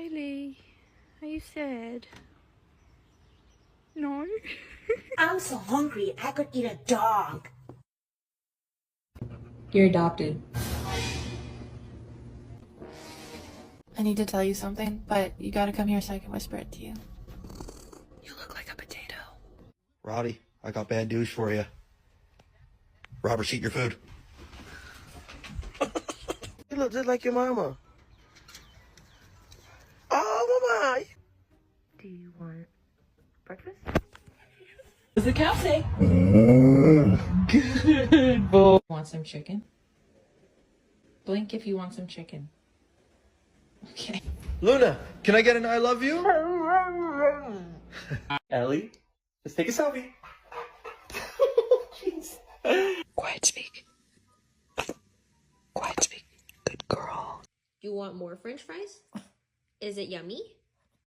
Riley, are you sad? No? I'm so hungry, I could eat a dog. You're adopted. I need to tell you something, but you gotta come here so I can whisper it to you. You look like a potato. Roddy, I got bad news for you. Robert's eating your food. You look just like your mama. Oh, mama. Do you want breakfast? What's the cow say? Good boy. Want some chicken? Blink if you want some chicken. Okay. Luna, can I get an I love you? Ellie, let's take a selfie. Quiet speak. Quiet speak. Good girl. You want more French fries? Is it yummy?